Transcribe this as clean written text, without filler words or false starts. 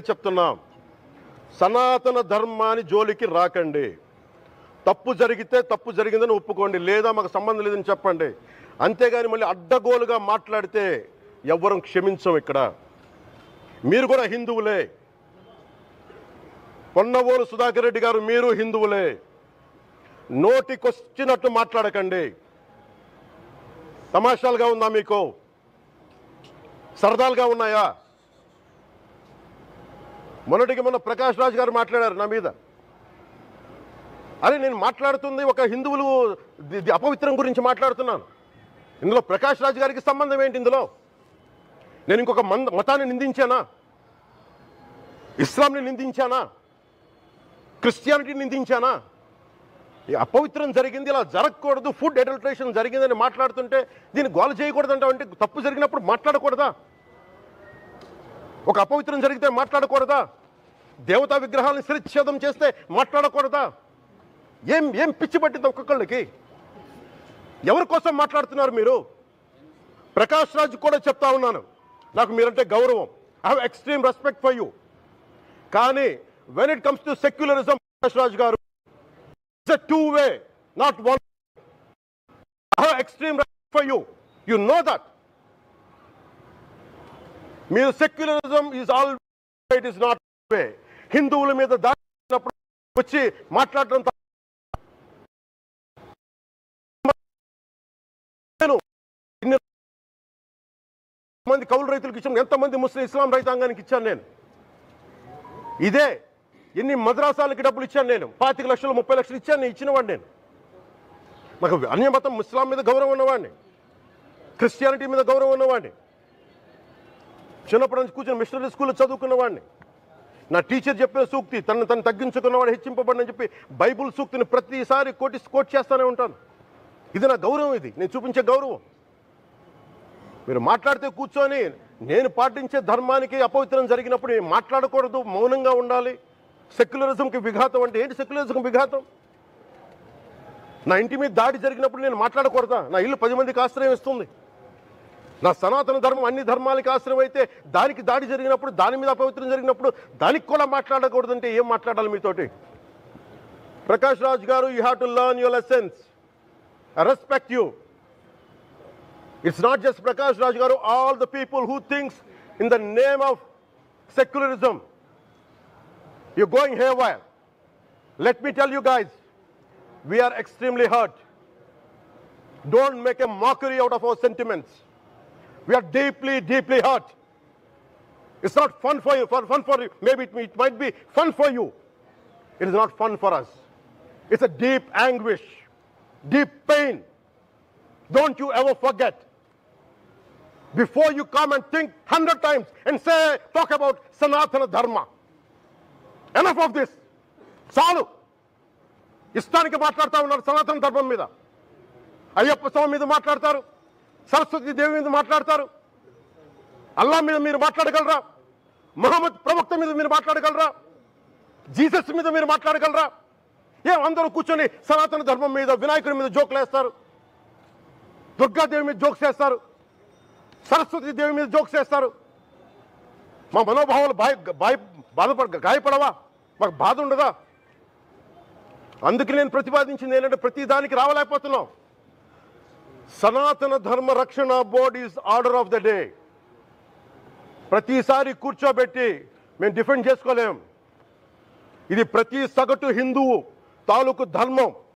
చెప్తున్నాం, సనాతన ధర్మాన్ని జోలికి రాకండి. తప్పు జరిగితే తప్పు జరిగిందని ఒప్పుకోండి, లేదా మాకు సంబంధం లేదని చెప్పండి. అంతేగాని మళ్ళీ అడ్డగోలుగా మాట్లాడితే ఎవ్వరం క్షమించం. ఇక్కడ మీరు కూడా హిందువులే. పొన్నవోలు సుధాకర్ రెడ్డి గారు మీరు హిందువులే. నోటికొచ్చినట్టు మాట్లాడకండి. తమాషాలుగా ఉందా మీకు? సరదాలుగా ఉన్నాయా? మొన్న ప్రకాష్ రాజ్ గారు మాట్లాడారు నా మీద. అరే నేను మాట్లాడుతుంది ఒక హిందువులు అపవిత్రం గురించి మాట్లాడుతున్నాను. ఇందులో ప్రకాష్ రాజ్ గారికి సంబంధం ఏంటి? ఇందులో నేను ఇంకొక మతాన్ని నిందించానా? ఇస్లాంని నిందించానా? క్రిస్టియానిటీని నిందించానా? ఈ అపవిత్రం జరిగింది, ఇలా జరగకూడదు, ఫుడ్ అడల్టరేషన్ జరిగిందని మాట్లాడుతుంటే దీన్ని గోల చేయకూడదంట. అంటే తప్పు జరిగినప్పుడు మాట్లాడకూడదా? ఒక అపవిత్రం జరిగితే మాట్లాడకూడదా? దేవతా విగ్రహాలను శిరచ్ఛేదం చేస్తే మాట్లాడకూడదా? ఏం ఏం పిచ్చి పట్టింది ఒక్కొక్కళ్ళకి? ఎవరి కోసం మాట్లాడుతున్నారు మీరు? ప్రకాష్ రాజ్ కూడా చెప్తా ఉన్నాను, నాకు మీరంటే గౌరవం. I have extreme respect for you. కానీ when it comes to secularism, Prakash Raj garu, it's a two way, not one. I have extreme respect for you. You know that. మీరు secularism is all it is not way. హిందువుల మీద దాడినప్పుడు వచ్చి మాట్లాడటం మంది కౌలు రైతులకు ఇచ్చాను, ఎంతమంది ముస్లిం ఇస్లాం రైతాంగానికి ఇచ్చాను నేను. ఇదే ఎన్ని మద్రాసాలకి డబ్బులు ఇచ్చాను నేను. 25 లక్షలు 30 లక్షలు ఇచ్చాను, నేను ఇచ్చినవాడిని. నేను నాకు అన్యమతం ఇస్లాం మీద గౌరవం ఉన్నవాడిని, క్రిస్టియానిటీ మీద గౌరవం ఉన్నవాడిని. చిన్నప్పటి నుంచి కూర్చొని మిషనరీ స్కూల్లో చదువుకున్నవాడిని. నా టీచర్ చెప్పే సూక్తి, తను తగ్గించుకున్నవాడు హెచ్చింపబడిని చెప్పి బైబుల్ సూక్తిని ప్రతిసారి కోట్ చేస్తూనే ఉంటాను. ఇది నా గౌరవం, ఇది నేను చూపించే గౌరవం. మీరు మాట్లాడితే కూర్చొని నేను పాటించే ధర్మానికి అపవిత్రం జరిగినప్పుడు మాట్లాడకూడదు, మౌనంగా ఉండాలి. సెక్యులరిజంకి విఘాతం అంటే ఏంటి? సెక్యులరిజంకి విఘాతం? నా ఇంటి మీద దాడి జరిగినప్పుడు నేను మాట్లాడకూడదా? నా ఇల్లు 10 మందికి ఆశ్రయం ఇస్తుంది. నా సనాతన ధర్మం అన్ని ధర్మాలకి ఆశ్రయం అయితే దానికి దాడి జరిగినప్పుడు, దాని మీద అపవిత్రం జరిగినప్పుడు దానికి కూడా మాట్లాడకూడదంటే ఏం మాట్లాడాలి మీతోటి? ప్రకాష్ రాజ్ గారు, you have to learn your lessons. I respect you. It's not just Prakash Raj Garu, all the people who thinks in the name of secularism, you're going haywire. Let me tell you guys, we are extremely hurt. Don't make a mockery out of our sentiments. We are deeply, deeply hurt. It's not fun for you, maybe it might be fun for you. It is not fun for us. It's a deep anguish, deep pain. Don't you ever forget. Before you come and think 100 times and say, talk about Sanatana Dharma. Enough of this. చాలు. ఇష్టానికి మాట్లాడుతూ ఉన్నారు సనాతన ధర్మం మీద. అయ్యప్ప స్వామి మీద మాట్లాడతారు, సరస్వతి దేవి మీద మాట్లాడతారు. అల్లా మీద మీరు మాట్లాడగలరా? మహమ్మద్ ప్రవక్త మీద మీరు మాట్లాడగలరా? జీసస్ మీద మీరు మాట్లాడగలరా? అందరూ కూర్చొని సనాతన ధర్మం మీద, వినాయకుడి మీద జోకులు వేస్తారు, దుర్గాదేవి మీద జోక్స్ వేస్తారు, సరస్వతి దేవి మీద జోక్స్ వేస్తారు. మా మనోభావాలు గాయపడవా? మాకు బాధ ఉండదా? అందుకే నేను ప్రతిపాదించింది ఏంటంటే, ప్రతి దానికి రావలేకపోతున్నాం. సనాతన ధర్మ రక్షణ board is order of the day. ప్రతిసారి కూర్చోబెట్టి మేము డిఫెండ్ చేసుకోలేం. ఇది ప్రతి సగటు హిందువు తాలూకు ధర్మం.